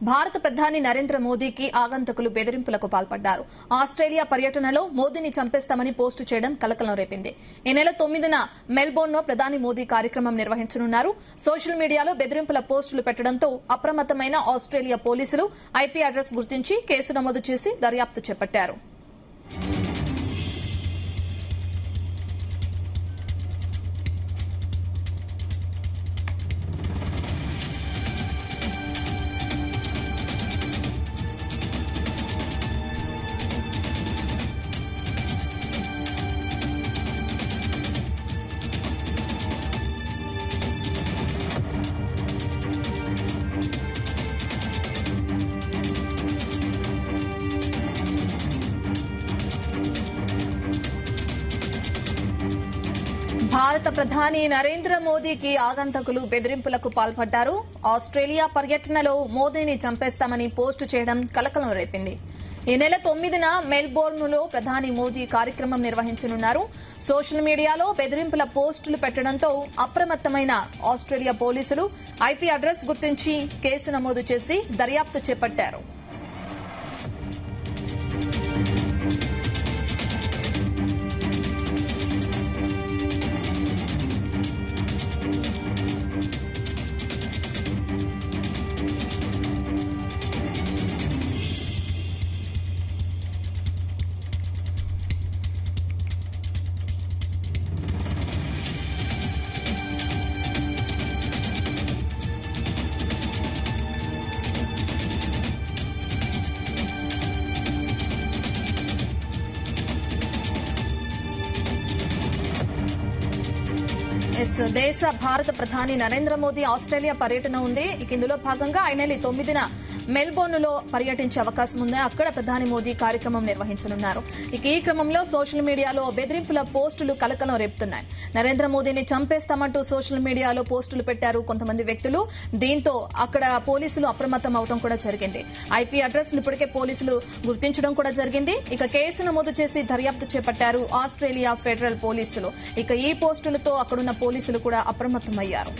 భారత ప్రధాని నరేంద్ర మోదీకి ఆగంతకులు బెదిరింపులకు పాల్పడ్డారు. ఆస్ట్రేలియా పర్యటనలో మోదీని చంపేస్తామని పోస్టు చేయడం కలకలం రేపింది. ఈ నెల 9న మెల్బోర్న్లో ప్రధాని మోదీ కార్యక్రమం నిర్వహించనున్నారు. సోషల్ మీడియాలో బెదిరింపుల పోస్టులు పెట్టడంతో అప్రమత్తమైన ఆస్ట్రేలియా పోలీసులు ఐపీ అడ్రస్ గుర్తించి కేసు నమోదు చేసి దర్యాప్తు చేపట్టారు. భారత ప్రధాని నరేంద్ర మోదీకి ఆగంతకులు బెదిరింపులకు పాల్పడ్డారు. ఆస్ట్రేలియా పర్యటనలో మోదీని చంపేస్తామని పోస్టు చేయడం కలకలం రేపింది. ఈ నెల 9న మెల్బోర్న్లో ప్రధాని మోదీ కార్యక్రమం నిర్వహించనున్నారు. సోషల్ మీడియాలో బెదిరింపుల పోస్టులు పెట్టడంతో అప్రమత్తమైన ఆస్ట్రేలియా పోలీసులు ఐపీ అడ్రస్ గుర్తించి కేసు నమోదు చేసి దర్యాప్తు చేపట్టారు. దేశ భారత ప్రధాని నరేంద్ర మోదీ ఆస్ట్రేలియా పర్యటన ఉంది. ఇందులో భాగంగా ఆయన 9న మెల్బోర్న్లో పర్యటించే అవకాశం ఉంది. అక్కడ ప్రధాని మోదీ కార్యక్రమం నిర్వహించనున్నారు. ఈ క్రమంలో సోషల్ మీడియాలో బెదిరింపుల పోస్టులు కలకలం రేపుతున్నాయి. నరేంద్ర మోదీని చంపేస్తామంటూ సోషల్ మీడియాలో పోస్టులు పెట్టారు కొంతమంది వ్యక్తులు. దీంతో అక్కడ పోలీసులు అప్రమత్తం అవడం కూడా జరిగింది. ఐపీ అడ్రస్ ఇప్పటికే పోలీసులు గుర్తించడం కూడా జరిగింది. కేసు నమోదు చేసి దర్యాప్తు చేపట్టారు ఆస్ట్రేలియా ఫెడరల్ పోలీసులు. ఈ పోస్టులతో అక్కడున్న పోలీసులు కూడా అప్రమత్తమయ్యారు.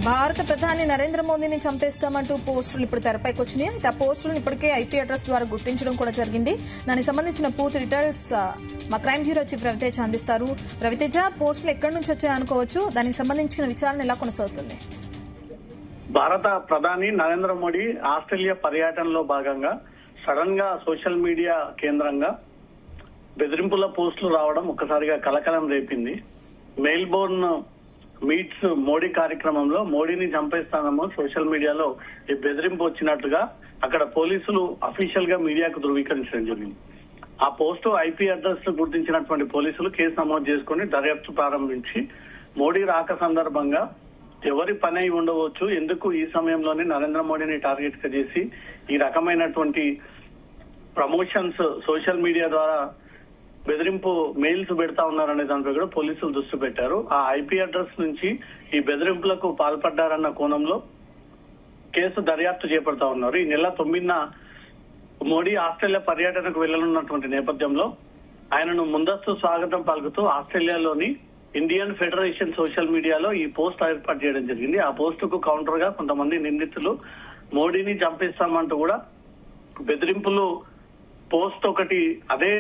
భారత ప్రధాని నరేంద్ర మోదీని చంపేస్తామంటూ పోస్టులు ఇప్పుడు తెరపైకి వచ్చినాయి. అయితే ఆ పోస్టులను ఇప్పటికే ఐపీ అడ్రస్ ద్వారా గుర్తించడం కూడా జరిగింది. దానికి సంబంధించిన పూర్తి డీటెయిల్స్ మా క్రైమ్ బ్యూరో చీఫ్ రవితేజ అందిస్తారు. రవితేజ, పోస్టులు ఎక్కడి నుంచి వచ్చాయనుకోవచ్చు, దానికి సంబంధించిన విచారణ ఎలా కొనసాగుతుంది? భారత ప్రధాని నరేంద్ర మోడీ ఆస్ట్రేలియా పర్యటనలో భాగంగా సడన్ గా సోషల్ మీడియా కేంద్రంగా బెదిరింపుల పోస్టులు రావడం ఒక్కసారిగా కలకలం రేపింది. మెల్బోర్న్ మీట్స్ మోడీ కార్యక్రమంలో మోడీని చంపేస్తామో సోషల్ మీడియాలో ఈ బెదిరింపు వచ్చినట్లుగా అక్కడ పోలీసులు అఫీషియల్ గా మీడియాకు ధృవీకరించడం జరిగింది. ఆ పోస్టు ఐపీ అడ్రస్ గుర్తించినటువంటి పోలీసులు కేసు నమోదు చేసుకుని దర్యాప్తు ప్రారంభించి మోడీ రాక సందర్భంగా ఎవరి పని అయి ఉండవచ్చు, ఎందుకు ఈ సమయంలోనే నరేంద్ర మోడీని టార్గెట్ గా చేసి ఈ రకమైనటువంటి ప్రమోషన్స్ సోషల్ మీడియా ద్వారా బెదిరింపు మెయిల్స్ పెడతా ఉన్నారనే దానిపై కూడా పోలీసులు దృష్టి పెట్టారు. ఆ ఐపీ అడ్రస్ నుంచి ఈ బెదిరింపులకు పాల్పడ్డారన్న కోణంలో కేసు దర్యాప్తు చేపడతా ఉన్నారు. ఈ నెల 9న మోడీ ఆస్ట్రేలియా పర్యటనకు వెళ్లనున్నటువంటి నేపథ్యంలో ఆయనను ముందస్తు స్వాగతం పలుకుతూ ఆస్ట్రేలియాలోని ఇండియన్ ఫెడరేషన్ సోషల్ మీడియాలో ఈ పోస్ట్ ఏర్పాటు చేయడం జరిగింది. ఆ పోస్టుకు కౌంటర్ గా కొంతమంది నిందితులు మోడీని చంపేస్తామంటూ కూడా బెదిరింపులు పోస్ట్ ఒకటి అదే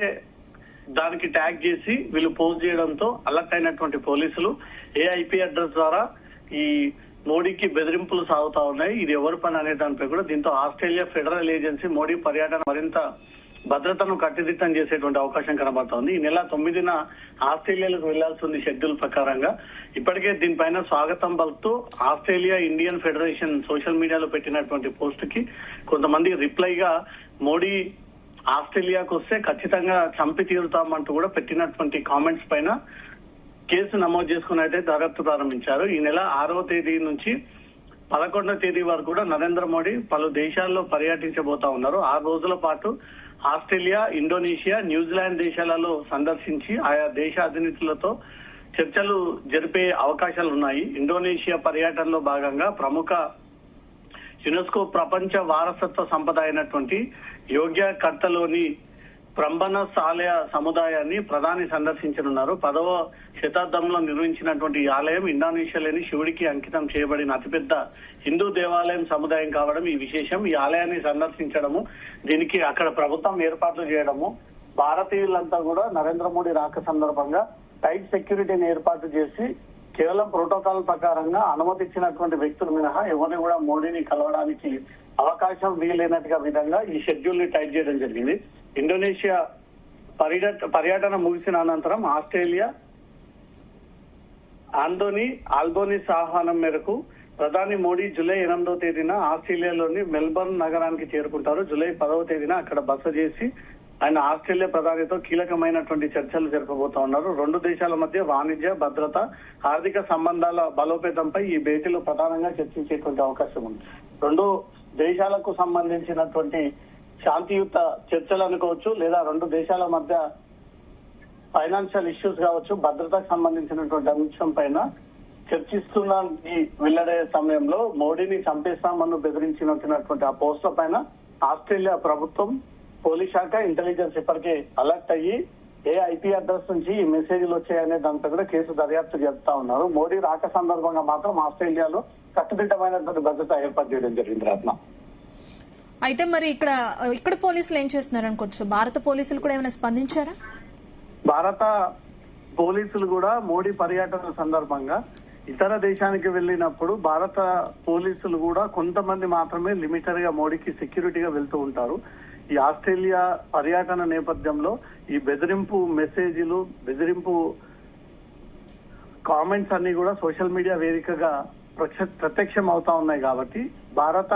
దానికి ట్యాగ్ చేసి వీళ్ళు పోస్ట్ చేయడంతో అలర్ట్ అయినటువంటి పోలీసులు ఐపీ అడ్రస్ ద్వారా ఈ మోడీకి బెదిరింపులు సాగుతా ఉన్నాయి, ఇది ఎవరి పని అనే దానిపై కూడా దీంతో ఆస్ట్రేలియా ఫెడరల్ ఏజెన్సీ మోడీ పర్యటన మరింత భద్రతను కట్టుదిట్టం చేసేటువంటి అవకాశం కనబడుతోంది. ఈ నెల 9న ఆస్ట్రేలియాలకు వెళ్లాల్సింది షెడ్యూల్ ప్రకారంగా. ఇప్పటికే దీనిపైన స్వాగతం పలుకుతూ ఆస్ట్రేలియా ఇండియన్ ఫెడరేషన్ సోషల్ మీడియాలో పెట్టినటువంటి పోస్ట్ కి కొంతమంది రిప్లైగా మోడీ ఆస్ట్రేలియాకు వస్తే ఖచ్చితంగా చంపి తీరుతామంటూ కూడా పెట్టినటువంటి కామెంట్స్ పైన కేసు నమోదు చేసుకుని అయితే దర్యాప్తు ప్రారంభించారు. ఈ నెల 6వ తేదీ నుంచి 11వ తేదీ వరకు కూడా నరేంద్ర మోడీ పలు దేశాల్లో పర్యటించబోతా ఉన్నారు. 6 రోజుల పాటు ఆస్ట్రేలియా, ఇండోనేషియా, న్యూజిలాండ్ దేశాలలో సందర్శించి ఆయా దేశ అధినేతలతో చర్చలు జరిపే అవకాశాలు ఉన్నాయి. ఇండోనేషియా పర్యటనలో భాగంగా ప్రముఖ యునెస్కో ప్రపంచ వారసత్వ సంపద అయినటువంటి యోగ్యకర్తలోని ప్రంబనస్ ఆలయ సముదాయాన్ని ప్రధాని సందర్శించనున్నారు. 10వ శతాబ్దంలో నిర్మించినటువంటి ఈ ఆలయం ఇండోనేషియాలోని శివుడికి అంకితం చేయబడిన అతిపెద్ద హిందూ దేవాలయం సముదాయం కావడం ఈ విశేషం. ఈ ఆలయాన్ని సందర్శించడము, దీనికి అక్కడ ప్రభుత్వం ఏర్పాట్లు చేయడము, భారతీయులంతా కూడా నరేంద్ర మోడీ రాక సందర్భంగా టైట్ సెక్యూరిటీని ఏర్పాటు చేసి కేవలం ప్రోటోకాల్ ప్రకారంగా అనుమతి ఇచ్చినటువంటి వ్యక్తులు మినహా ఎవరిని కూడా మోడీని కలవడానికి అవకాశం వీలైనట్టుగా విధంగా ఈ షెడ్యూల్ ని టైట్ చేయడం జరిగింది. ఇండోనేషియా పర్యటన ముగిసిన అనంతరం ఆస్ట్రేలియా ఆల్బోనిస్ ఆహ్వానం మేరకు ప్రధాని మోడీ జూలై 8వ తేదీన ఆస్ట్రేలియాలోని మెల్బర్న్ నగరానికి చేరుకుంటారు. జూలై 10వ తేదీన అక్కడ బస చేసి ఆయన ఆస్ట్రేలియా ప్రధానితో కీలకమైనటువంటి చర్చలు జరపబోతా ఉన్నారు. 2 దేశాల మధ్య వాణిజ్య, భద్రత, ఆర్థిక సంబంధాల బలోపేతంపై ఈ భేటీలో ప్రధానంగా చర్చించేటువంటి అవకాశం ఉంది. 2 దేశాలకు సంబంధించినటువంటి శాంతియుత చర్చలు అనుకోవచ్చు, లేదా 2 దేశాల మధ్య ఫైనాన్షియల్ ఇష్యూస్ కావచ్చు, భద్రతకు సంబంధించినటువంటి అంశం పైన చర్చిస్తున్నానికి వెళ్లడే సమయంలో మోడీని చంపేస్తామని బెదిరించినటువంటి ఆ పోస్టుల పైన ఆస్ట్రేలియా ప్రభుత్వం, పోలీస్ శాఖ, ఇంటెలిజెన్స్ ఇప్పటికే అలర్ట్ అయ్యి ఏ ఐపీ అడ్రస్ నుంచి ఈ మెసేజ్లు వచ్చాయనే దాంతో కూడా కేసు దర్యాప్తు జరుపుతా ఉన్నారు. మోడీ రాక సందర్భంగా మాత్రం ఆస్ట్రేలియాలో కట్టుదిట్టమైనటువంటి భద్రత ఏర్పాటు చేయడం జరిగింది. రత్న, అయితే మరి ఇక్కడ పోలీసులు ఏం చేస్తున్నారు అనుకోవచ్చు? భారత పోలీసులు కూడా ఏమైనా స్పందించారా? భారత పోలీసులు కూడా మోడీ పర్యటన సందర్భంగా ఇతర దేశానికి వెళ్ళినప్పుడు భారత పోలీసులు కూడా కొంతమంది మాత్రమే లిమిటెడ్ గా మోడీకి సెక్యూరిటీగా వెళ్తూ ఉంటారు. ఈ ఆస్ట్రేలియా పర్యటన నేపథ్యంలో ఈ బెదిరింపు మెసేజ్లు, బెదిరింపు కామెంట్స్ అన్ని కూడా సోషల్ మీడియా వేదికగా ప్రత్యక్షం అవుతా ఉన్నాయి. కాబట్టి భారత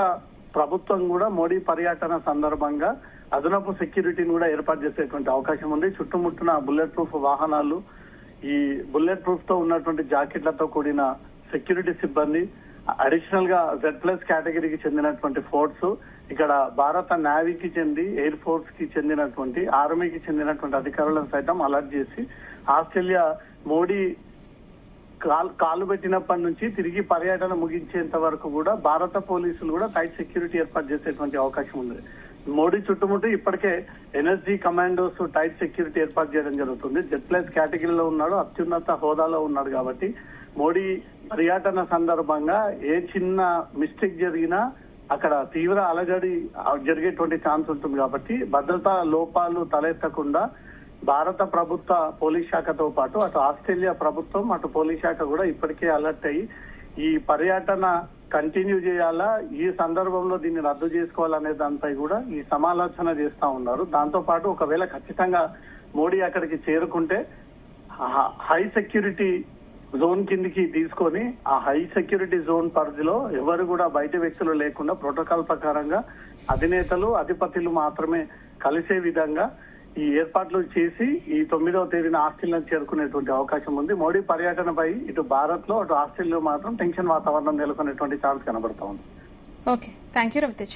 ప్రభుత్వం కూడా మోడీ పర్యటన సందర్భంగా అదనపు సెక్యూరిటీని కూడా ఏర్పాటు చేసేటువంటి అవకాశం ఉంది. చుట్టుముట్టున బుల్లెట్ ప్రూఫ్ వాహనాలు, ఈ బుల్లెట్ ప్రూఫ్ తో ఉన్నటువంటి జాకెట్లతో కూడిన సెక్యూరిటీ సిబ్బంది, అడిషనల్ గా Z+ కేటగిరీకి చెందినటువంటి ఫోర్స్, ఇక్కడ భారత నేవీకి చెంది, ఎయిర్ ఫోర్స్ కి చెందినటువంటి, ఆర్మీకి చెందినటువంటి అధికారులను సైతం అలర్ట్ చేసి ఆస్ట్రేలియా మోడీ కాలు పెట్టినప్పటి నుంచి తిరిగి పర్యటన ముగించేంత వరకు కూడా భారత పోలీసులు కూడా టైట్ సెక్యూరిటీ ఏర్పాటు చేసేటువంటి అవకాశం ఉంది. మోడీ చుట్టుముట్టు ఇప్పటికే ఎన్ఎస్జీ కమాండోస్ టైట్ సెక్యూరిటీ ఏర్పాటు చేయడం జరుగుతుంది. Z+ కేటగిరీలో ఉన్నాడు, అత్యున్నత హోదాలో ఉన్నాడు. కాబట్టి మోడీ పర్యటన సందర్భంగా ఏ చిన్న మిస్టేక్ జరిగినా అక్కడ తీవ్ర అలజడి జరిగేటువంటి ఛాన్స్ ఉంటుంది. కాబట్టి భద్రతా లోపాలు తలెత్తకుండా భారత ప్రభుత్వ పోలీస్ శాఖతో పాటు అటు ఆస్ట్రేలియా ప్రభుత్వం, అటు పోలీస్ శాఖ కూడా ఇప్పటికే అలర్ట్ అయ్యి ఈ పర్యటన కంటిన్యూ చేయాలా, ఈ సందర్భంలో దీన్ని రద్దు చేసుకోవాలనే దానిపై కూడా ఈ సమాలోచన చేస్తా ఉన్నారు. దాంతో పాటు ఒకవేళ ఖచ్చితంగా మోడీ అక్కడికి చేరుకుంటే హై సెక్యూరిటీ జోన్ కిందికి తీసుకొని ఆ హై సెక్యూరిటీ జోన్ పరిధిలో ఎవరు కూడా బయట వ్యక్తులు లేకుండా ప్రోటోకాల్ ప్రకారంగా అధినేతలు, అధిపతులు మాత్రమే కలిసే విధంగా ఈ ఏర్పాట్లు చేసి ఈ 9వ తేదీన ఆస్ట్రేలియాకు చేరుకునేటువంటి అవకాశం ఉంది. మోడీ పర్యటనపై ఇటు భారత్ లో అటు ఆస్ట్రేలియాలో మాత్రం టెన్షన్ వాతావరణం నెలకొనేటువంటి ఛాన్స్ కనబడతా ఉంది. Okay, thank you Ravitej.